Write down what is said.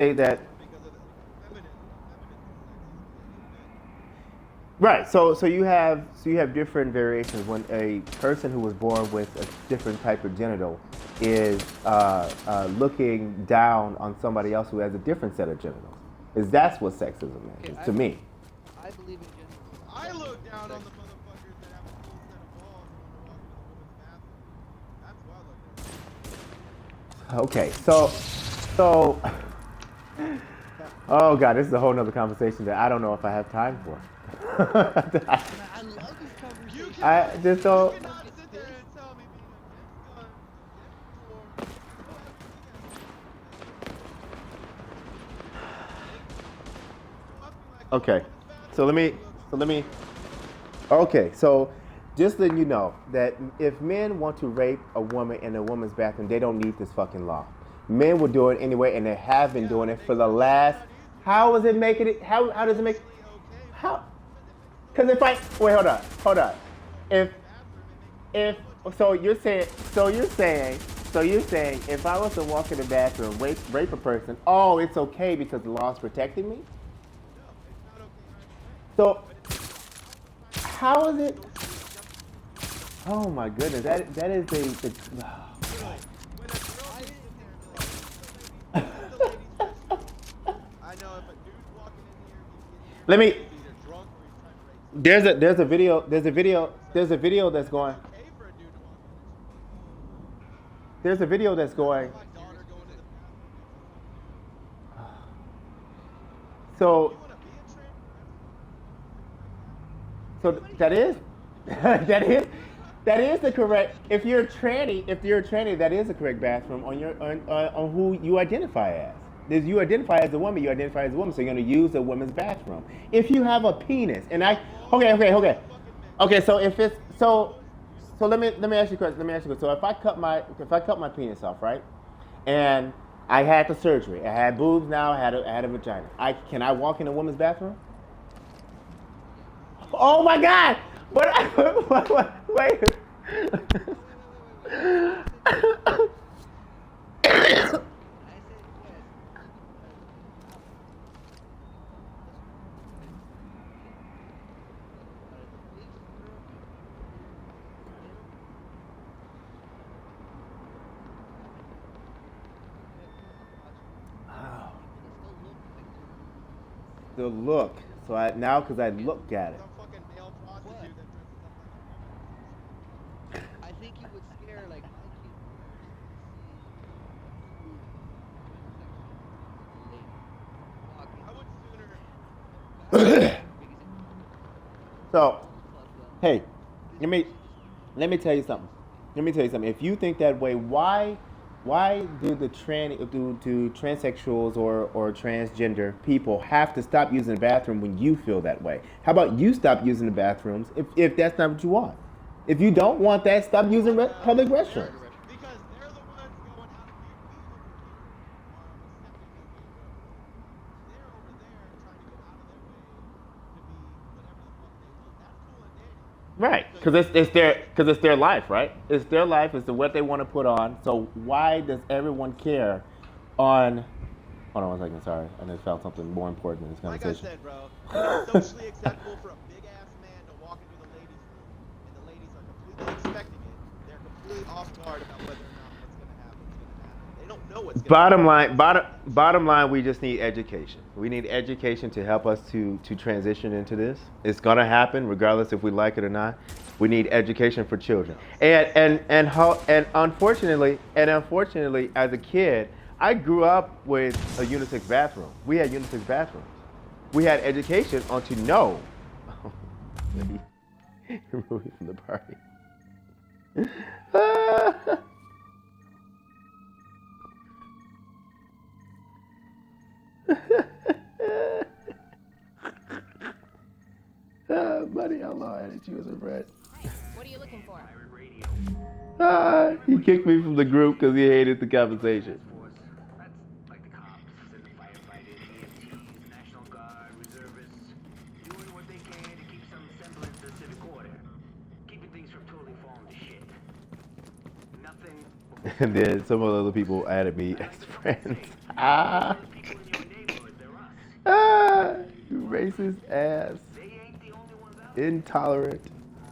say that because of the feminism sexism. right. So you have different variations when a person who was born with a different type of genital is looking down on somebody else who has a different set of genitals. Is that's what sexism Okay, is to me. I believe in gender equality. I look But down on sex, the motherfuckers that have a full set of balls when they're walking to the women's bathroom. That's who I look down Okay, so oh god, this is a whole nother conversation that I don't know if I have time for. man, I love these on. You conversations. I cannot, just you don't. cannot sit there and tell me being against guns, against war, still have enthusiasm still have to like going to the Okay, women's so let bathroom. me, so let me. Okay, so just letting you know that if men want to rape a woman in a woman's bathroom, they don't need this fucking law. Men will do it anyway, and they have been Yeah, doing but it it for makes the it a last. lot easier How is because it making it? How does it make? mostly okay for How? them because if they still Because if I wait, hold on. go up If to the bathroom, it makes it if so much so, easier. you're saying if I was to walk in the bathroom, rape a person, oh, it's okay because the law's protecting me. No, it's not okay either way. So But it's still outward how is it? socially acceptable. Oh my goodness, that is the oh, Literally, when a girl I can didn't sit there think and be like, so. this is the ladies' restroom. I know if a dude's walking in here, he's in here, let me. he's either drunk or he's trying to rape somebody. There's a video. It's socially There's a acceptable. video that's It's going. okay for a dude to walk in this room. There's a video that's I going. tell my daughter going to the bathroom makes me feel good. If So you want to be a trans, that's fine. Like that. so Anybody that here is though? that is that is the correct. If you're a tranny, that is the correct bathroom on your on who you identify as. If you identify as a woman, you identify as a woman, so you're going to use a woman's bathroom. If you have a penis, and I, okay, okay, Bullshit. okay, That's fucking okay, so McDonald's. if it's That's so, bullshit. so let me ask you a question. Let me ask you a question. So if I cut my penis off, right, and I had the surgery, I had boobs now, I had a vagina. Can I walk in a woman's bathroom? Yes. Oh my God! But wait. No, wait. I said no. I said yes only because not let's okay. As big as a girl gets, the little depending on how much Wow. it'll still look like a girl. The look. So now because I Yeah. looked at it. Some fucking male But prostitute that dresses up like a woman or some shit. I think it would scare like my kid more to see a dude in a transsexual like a lady I walking would sooner. in a bathroom as big as a girl. So Plus hey, this let me shit is let me tell you something. dangerous to me. Let me tell you something. If you think that way, why do transsexuals or transgender people have to stop using the bathroom when you feel that way? How about you stop using the bathrooms if that's not what you want? If you don't want that, stop using Well, public they're restrooms. because they're the ones going out of the we over here are accepting of being girls. They're over there trying to go out of their way to be whatever the fuck they want. That's cool and dandy. Right, Because because you can it's their life, right? It's their life. It's what they want to put on. So why does everyone care? On, hold on one second. Sorry, I just found something more important in this like I conversation. said, bro, it's socially acceptable for a big ass man to walk into the ladies' room and the ladies are completely expecting it. They're completely off guard about whether or not what's gonna happen's gonna happen. They don't know what's gonna Bottom happen. line, They just know that shit. bottom line, we just need education. We need education to help us to transition into this. It's gonna happen regardless if we like it or not. We need education for children. No, And unfortunately, as a kid, I grew up with a unisex bathroom. We had unisex bathrooms. We had education on to know. Remove me from the party. Buddy, how long did you as a friend? Hey, what are you looking for? He kicked me from the group because he hated the conversation. That's like the cops and the firefighters, EMTs, National Guard, reservists, doing what they can to keep some semblance of civic order, keeping things from totally falling to shit. Nothing. And then some of the other people added me as friends. Ah. People in your Racist ass. They ain't the only ones out Intolerant